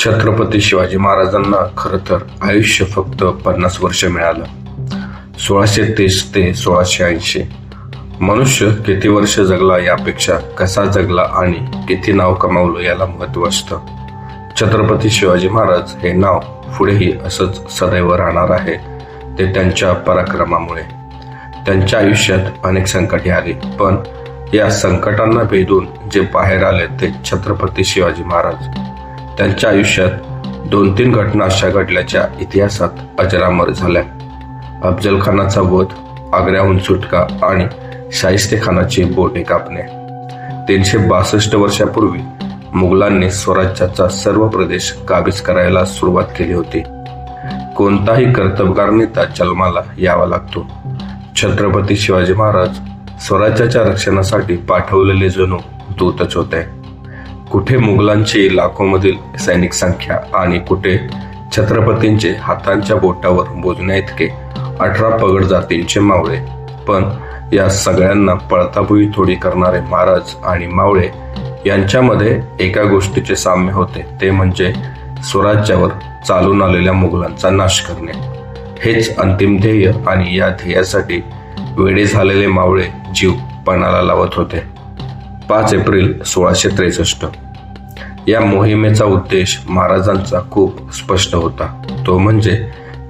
छत्रपती शिवाजी महाराजांना खरं तर आयुष्य फक्त 50 वर्ष मिळालं. 1630 ते 1680. मनुष्य किती वर्ष जगला यापेक्षा कसा जगला आणि किती नाव कमावलं याला महत्त्व असतं. छत्रपती शिवाजी महाराज हे नाव पुढेही असंच सदैव राहणार आहे. ते त्यांच्या पराक्रमामुळे. त्यांच्या आयुष्यात अनेक संकटे आली, पण या संकटांना भेदून जे बाहेर आले ते छत्रपती शिवाजी महाराज. त्यांच्या आयुष्यात 2-3 घटना अशा घडल्याच्या इतिहासात अजरामर झाल्या. अफजल खानाचा वध, आग्र्याहून सुटका आणि शाहिस्तेखानाची बोटे कापणे. 362 वर्षापूर्वी मुघलांनी स्वराज्याचा सर्व प्रदेश काबीज करायला सुरुवात केली होती. कोणताही कर्तबगार नेता जन्माला यावा लागतो. छत्रपती शिवाजी महाराज स्वराज्याच्या रक्षणासाठी पाठवलेले जणू दूतच होते. कुठे मुघलांची लाखोमधील सैनिक संख्या आणि कुठे छत्रपतींचे हातांच्या बोटावर मोजण्या इतके 18 पगड जातींचे मावळे. पण या सगळ्यांना पळताभुई थोडी करणारे महाराज आणि मावळे यांच्यामध्ये एका गोष्टीचे साम्य होते, ते म्हणजे स्वराज्यावर चालून आलेल्या मुघलांचा नाश करणे. हेच अंतिम ध्येय आणि या ध्येयासाठी वेडे झालेले मावळे जीव पणाला लावत होते. 5 एप्रिल 1663. या मोहिमेचा उद्देश महाराजांचा खूप स्पष्ट होता. तो म्हणजे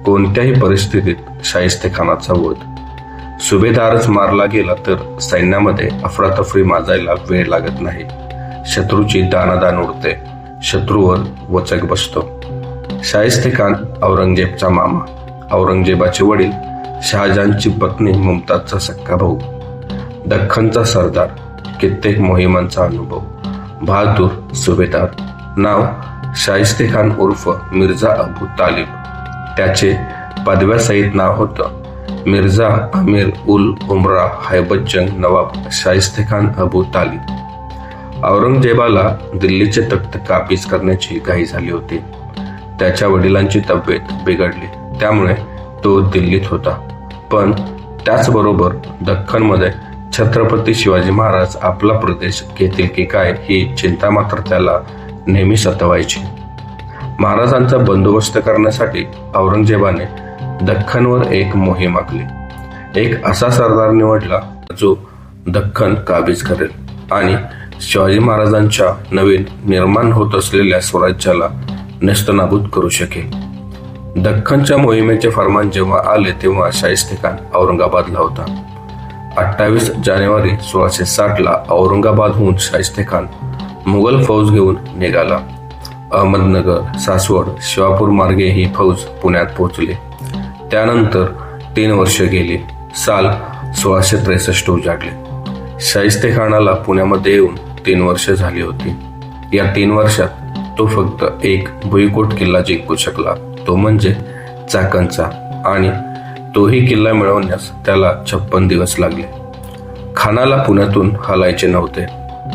कोणत्याही परिस्थितीत शाहिस्तेखानाचा वध. सुभेदारच मारला गेला तर सैन्यामध्ये अफरातफरी माजायला वेळ लागत नाही. शत्रूची दानादान उडते, शत्रूवर वचक बसतो. शाहिस्तेखान औरंगजेबचा मामा, औरंगजेबाचे वडील, शहाजहानची पत्नी मुमताजचा सक्का भाऊ, दख्खनचा सरदार, कित्येक मोहिमांचा अनुभव, बहादूर सुभेदार. नाव शाहिस्तेखान उर्फ मिर्झा अबू तालिब. त्याचे पदव्यासहित नाव होतं मिर्झा अमीर उल उमरा हैबतजंग नवाब शाहिस्तेखान अबू तालिब. औरंगजेबाला दिल्लीचे तख्त काबीज करण्याची घाई झाली होती. त्याच्या वडिलांची तब्येत बिघडली, त्यामुळे तो दिल्लीत होता. पण त्याचबरोबर दख्खनमध्ये छत्रपती शिवाजी महाराज आपला प्रदेश घेतील की काय ही चिंता मात्र त्याला नेहमी सतावायची. महाराजांचा बंदोबस्त करण्यासाठी औरंगजेबाने दख्खनवर एक मोहीम आखली. एक असा सरदार निवडला जो दख्खन काबीज करेल आणि शिवाजी महाराजांच्या नवीन निर्माण होत असलेल्या स्वराज्याला नेस्तनाबूत करू शकेल. दख्खनच्या मोहिमेचे फरमान जेव्हा आले तेव्हा शाहिस्तेखान औरंगाबादला होता. 28 जानेवारी 1660 औरंगाबादहून शाहिस्तेखान मुघल फौज घेऊन निघाला. अहमदनगर, सासवड, शिवापूर मार्गे ही फौज पुण्यात पोहोचली. त्यानंतर 3 वर्ष गेली. साल 1663 उजाडले. शाहिस्तेखानाला पुण्यामध्ये येऊन 3 वर्ष झाली होती. या 3 वर्षात तो फक्त एक भुईकोट किल्ला जिंकू शकला, तो म्हणजे चाकणचा, आणि तोही किल्ला मिळवण्यास त्याला 56 दिवस लागले. खानाला पुण्यातून हलायचे नव्हते.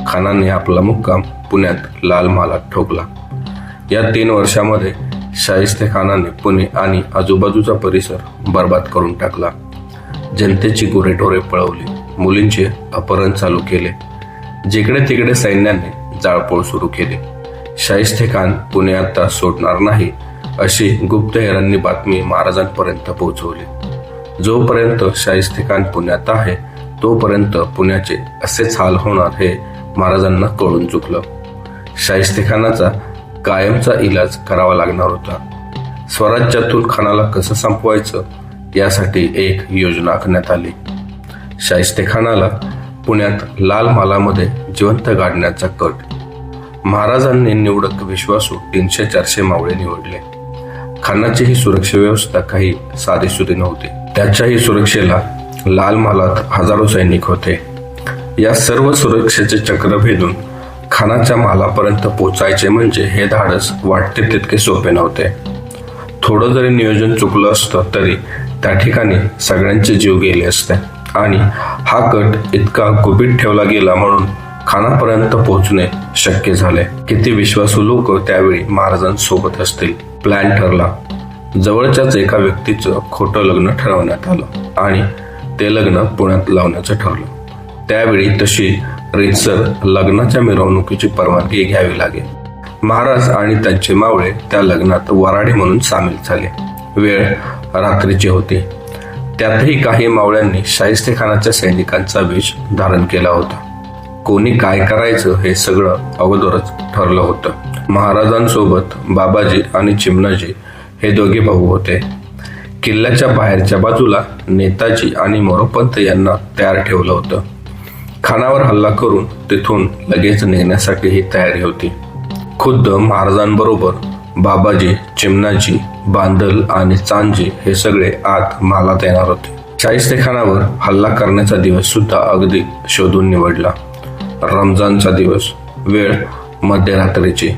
खानाने आपला मुक्काम पुण्यात लाल महालात ठोकला. या 3 वर्षामध्ये शाहिस्तेखानाने पुणे आणि आजूबाजूचा परिसर बर्बाद करून टाकला. जनतेची गुरेढोरे पळवली, मुलींचे अपहरण चालू केले. जिकडे तिकडे सैन्याने जाळपोळ सुरू केली. शाहिस्तेखान पुणे आता सोडणार नाही अशी गुप्तहेरांनी बातमी महाराजांपर्यंत पोहोचवली. जोपर्यंत शाहिस्तेखान पुण्यात आहे तोपर्यंत पुण्याचे असेच हाल होणार हे महाराजांना कळून चुकलं. शाहिस्तेखानाचा कायमचा इलाज करावा लागणार होता. स्वराज्यातून खानाला कसं संपवायचं यासाठी एक योजना आखण्यात आली. शाहिस्तेखानाला पुण्यात लाल महालामध्ये जिवंत गाडण्याचा कट. महाराजांनी निवडक विश्वासू 300-400 मावळे निवडले. खानाची ही सुरक्षा व्यवस्था काही साधीसुधी नव्हती. त्याच्याही सुरक्षेला लाल महालात हजारो सैनिक होते. या सर्व सुरक्षेचे चक्र भेदून खानाच्या महालापर्यंत पोचायचे म्हणजे हे धाडस वाटते तितके सोपे नव्हते. थोडं जरी नियोजन चुकलं असतं तरी त्या ठिकाणी सगळ्यांचे जीव गेले असते. आणि हा कट इतका गुपित ठेवला गेला म्हणून खानापर्यंत पोहोचणे शक्य झाले. किती विश्वासू लोक त्यावेळी महाराजांसोबत असतील. प्लॅन ठरला. जवळच्याच एका व्यक्तीचं खोटं लग्न ठरवण्यात आलं आणि ते लग्न पुण्यात लावण्याचं ठरलं. त्यावेळी तशी रीतसर लग्नाच्या मिरवणुकीची परवानगी घ्यावी लागेल. महाराज आणि त्यांचे मावळे त्या लग्नात वऱ्हाडी म्हणून सामील झाले. वेळ रात्रीची होती. त्यातही काही मावळ्यांनी शाहिस्तेखानाच्या सैनिकांचा वेश धारण केला होता. कोणी काय करायचं हे सगळं अगोदरच ठरलं होतं. महाराजांसोबत बाबाजी आणि चिमणाजी हे दोघे भाऊ होते. किल्ल्याच्या बाहेरच्या बाजूला नेताजी आणि मोरोपंत यांना तयार ठेवलं होतं. खानावर हल्ला करून तिथून लगेच निघण्यासाठी ही तयारी होती. खुद्द महाराजांबरोबर बाबाजी, चिमणाजी, बांदल आणि चांदजी हे सगळे आत मालात येणार होते. शाहिस्तेखानावर हल्ला करण्याचा दिवस सुद्धा अगदी शोधून निवडला. रमजानचा दिवस, वेळ मध्यरात्रीची.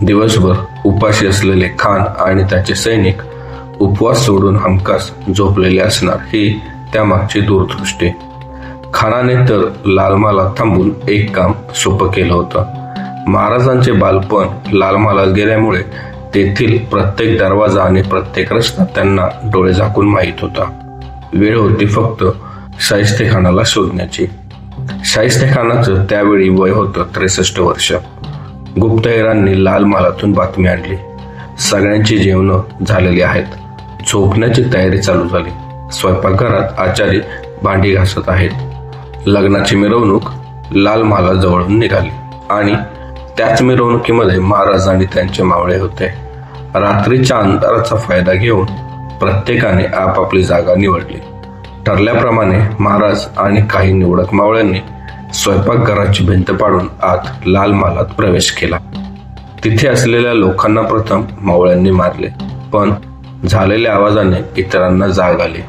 दिवसभर उपाशी असलेले खान आणि त्याचे सैनिक उपवास सोडून हमखास झोपलेले असणार ही त्यामागची दूरदृष्टी. खानाने तर लालमालात थांबून एक काम सोपं केलं होतं. महाराजांचे बालपण लालमालात गेल्यामुळे तेथील प्रत्येक दरवाजा आणि प्रत्येक रस्ता त्यांना डोळे झाकून माहीत होता. वेळ होती फक्त शाहिस्तेखानाला शोधण्याची. शाहिस्तेखानाचं त्यावेळी वय होतं 63 वर्ष. गुप्तहेरांनी लालमालातून बातमी आणली. सगळ्यांची जेवणं झालेली आहेत. झोपण्याची तयारी चालू झाली. स्वयंपाकघरात आचारी भांडी घासत आहेत. लग्नाची मिरवणूक लालमाला जवळून निघाली आणि त्याच मिरवणुकीमध्ये महाराज आणि त्यांचे मावळे होते. रात्रीच्या अंधाराचा फायदा घेऊन प्रत्येकाने आपापली जागा निवडली. ठरल्याप्रमाणे महाराज आणि काही निवडक मावळ्यांनी स्वयंपाकघराची भिंत पाडून आत लालमालात प्रवेश केला. तिथे असलेल्या लोकांना प्रथम मावळ्यांनी मारले, पण झालेल्या आवाजाने इतरांना जाग आली.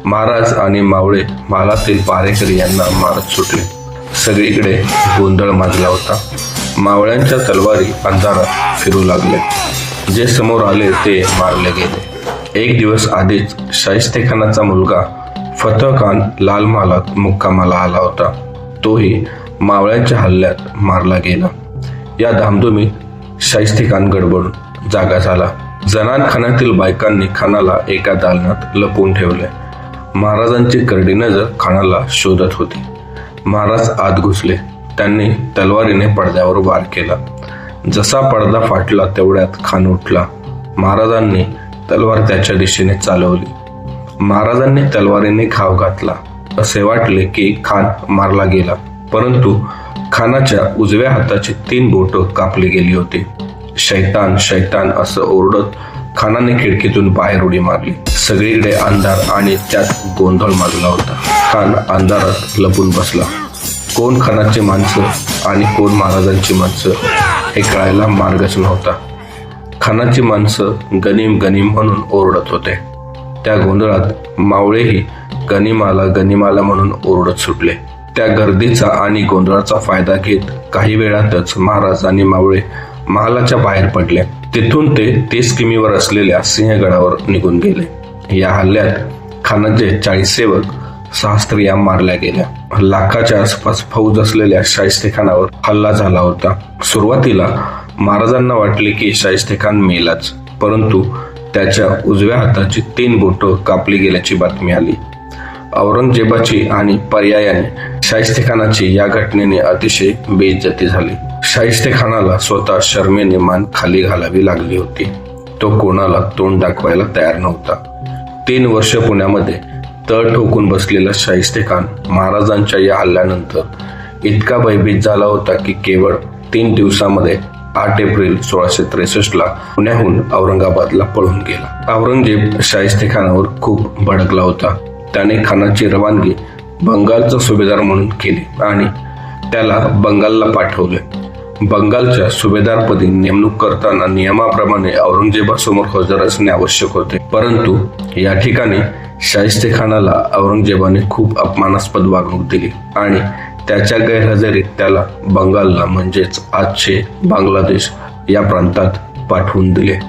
महाराज आणि मावळे मालातील पारेकरी यांना मारत सुटले. सगळीकडे गोंधळ माजला होता. मावळ्यांच्या तलवारी अंधारात फिरू लागले. जे समोर आले ते मारले गेले. एक दिवस आधीच शाहिस्तेखानाचा मुलगा फतह खान लालमालात मुक्कामाला आला होता. तोही मावळ्यांच्या हल्ल्यात मारला गेला. या धामधुमीत शाहिस्तेखान गडबडून जागा झाला. जनानखान्यातील बायकांनी खानाला एका दालनात लपवून ठेवले. महाराजांची करडी नजर खानाला शोधत होती. महाराज आत घुसले. त्यांनी तलवारीने पडद्यावर वार केला. जसा पडदा फाटला तेवढ्यात खान उठला. महाराजांनी तलवार त्याच्या दिशेने चालवली. महाराजांनी तलवारीने घाव घातला. असे वाटले की खान मारला गेला, परंतु खानाच्या उजव्या हाताची 3 बोटं कापली गेली होती. शैतान शैतान असं ओरडत खानाने खिडकीतून बाहेर उडी मारली. सगळीकडे अंधार आणि त्यात गोंधळ माजला होता. खान अंधारात लपून बसला. कोण खानाची माणसं आणि कोण महाराजांची माणसं हे कळायला मार्गच नव्हता. खानाची माणसं गनीम गनीम म्हणून ओरडत होते. त्या गोंधळात मावळेही गनिमाला गनिमाला म्हणून ओरडत सुटले. त्या गर्दीचा आणि गोंधळाचा फायदा घेत काही वेळातच महाराज आणि मावळे महालाच्या बाहेर पडले. तिथून ते 30 किमीवर असलेल्या सिंहगडावर निघून गेले. या हल्ल्यात खानाचे 40 सेवक, 6 स्त्रिया मारल्या गेल्या. लाखाच्या आसपास फौज असलेल्या शाहिस्तेखानावर हल्ला झाला होता. सुरुवातीला महाराजांना वाटले की शाहिस्तेखान मेलाच, परंतु त्याच्या उजव्या हाताची 3 बोटं कापली गेल्याची बातमी आली. औरंगजेबाची आणि पर्यायाने शाहिस्तेखानाची या घटनेने अतिशय बेइज्जती झाली. शाहिस्तेखानाला स्वतः शर्मेने मान खाली घालावी लागली होती. तो कोणाला तोंड दाखवायला तयार नव्हता. 3 वर्ष पुण्यामध्ये तळ ठोकून बसलेला शाहिस्तेखान महाराजांच्या या हल्ल्यानंतर इतका भयभीत झाला होता की केवळ 3 दिवसामध्ये 8 एप्रिल 1663 पुण्याहून औरंगाबादला पळून गेला. औरंगजेब शाहिस्तेखानावर खूप भडकला होता. त्याने खानाची रवानगी बंगालचा सुभेदार म्हणून केली आणि त्याला बंगालला पाठवले. बंगालच्या सुभेदारपदी नेमणूक करताना नियमाप्रमाणे औरंगजेबासमोर हजर असणे आवश्यक होते, परंतु या ठिकाणी शाहिस्तेखानाला औरंगजेबाने खूप अपमानास्पद वागणूक दिली आणि त्याच्या गैरहजेरीत त्याला बंगालला म्हणजेच आजचे बांगलादेश या प्रांतात पाठवून दिले.